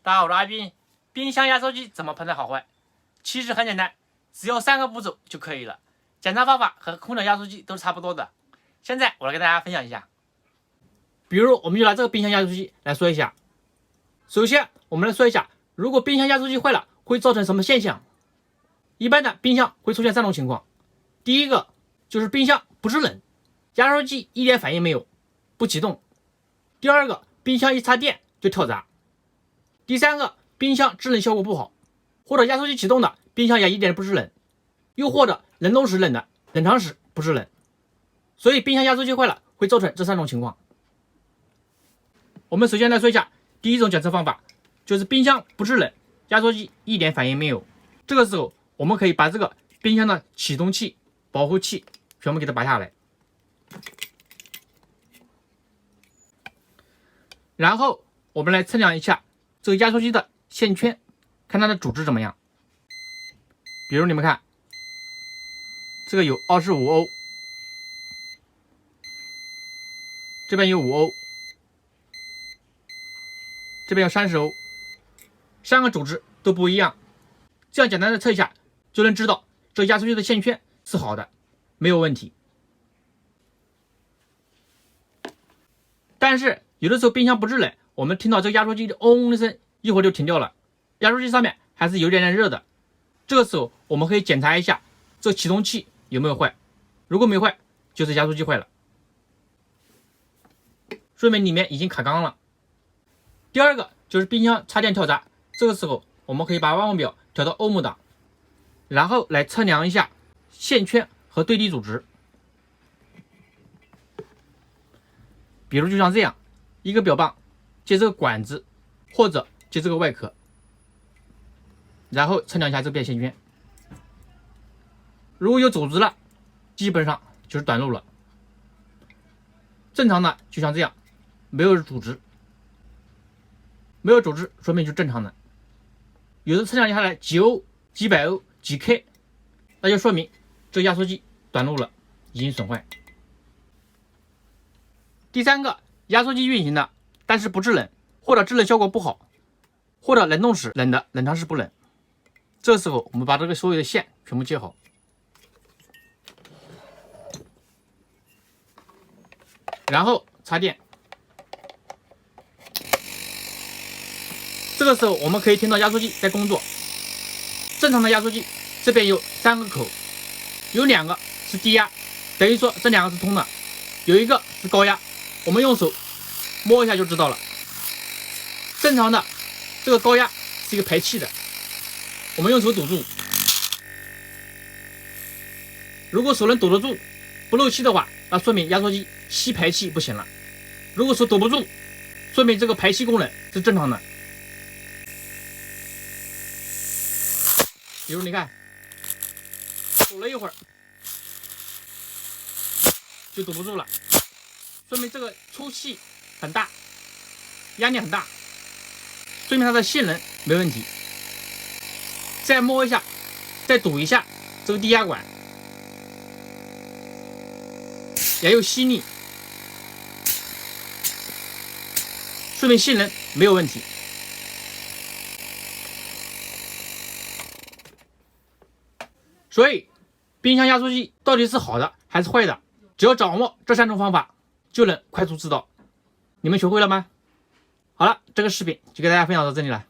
大家好，我是阿斌。冰箱压缩机怎么判断好坏？其实很简单，只要3个步骤就可以了。检查方法和空调压缩机都是差不多的。现在我来跟大家分享一下。比如，我们就拿这个冰箱压缩机来说一下。首先，我们来说一下，如果冰箱压缩机坏了，会造成什么现象？一般的冰箱会出现3种情况。第一个就是冰箱不制冷，压缩机一点反应没有，不启动。第二个，冰箱一插电就跳闸。第三个，冰箱制冷效果不好，或者压缩机启动的冰箱也一点不制冷，又或者冷冻时冷的，冷藏时不制冷。所以冰箱压缩机坏了会造成这3种情况。我们首先来说一下第一种检测方法，就是冰箱不制冷，压缩机一点反应没有。这个时候我们可以把这个冰箱的启动器、保护器全部给它拔下来，然后我们来测量一下这个压缩机的线圈，看它的阻值怎么样。比如你们看，这个有25欧，这边有5欧，这边有30欧，3个阻值都不一样。这样简单的测一下就能知道这压缩机的线圈是好的，没有问题。但是有的时候冰箱不制冷，我们听到这个压缩机的嗡嗡的声，一会儿就停掉了，压缩机上面还是有点热的。这个时候我们可以检查一下这启动器有没有坏，如果没坏，就是压缩机坏了，说明里面已经卡缸了。第二个就是冰箱插电跳闸，这个时候我们可以把万用表调到欧姆档，然后来测量一下线圈和对地阻值。比如就像这样，一个表棒接这个管子或者接这个外壳，然后测量一下这边线圈，如果有阻值了，基本上就是短路了。正常的就像这样，没有阻值，没有阻值说明就正常的。有的测量下来几欧、几百欧、几 K， 那就说明这压缩机短路了，已经损坏。第三个，压缩机运行的，但是不制冷，或者制冷效果不好，或者冷冻时冷的，冷藏时不冷。这时候我们把这个所有的线全部接好，然后插电。这个时候我们可以听到压缩机在工作。正常的压缩机这边有3个口，有2个是低压，等于说这2个是通的，有一个是高压，我们用手摸一下就知道了。正常的这个高压是一个排气的，我们用手堵住，如果手能堵得住不漏气的话，那说明压缩机吸排气不行了。如果手堵不住，说明这个排气功能是正常的。比如你看，堵了一会儿就堵不住了，说明这个出气很大，压力很大，说明它的性能没问题。再摸一下，再堵一下这个低压管，也有吸力，说明性能没有问题。所以冰箱压缩机到底是好的还是坏的，只要掌握这3种方法就能快速知道。你们学会了吗？好了，这个视频就给大家分享到这里了。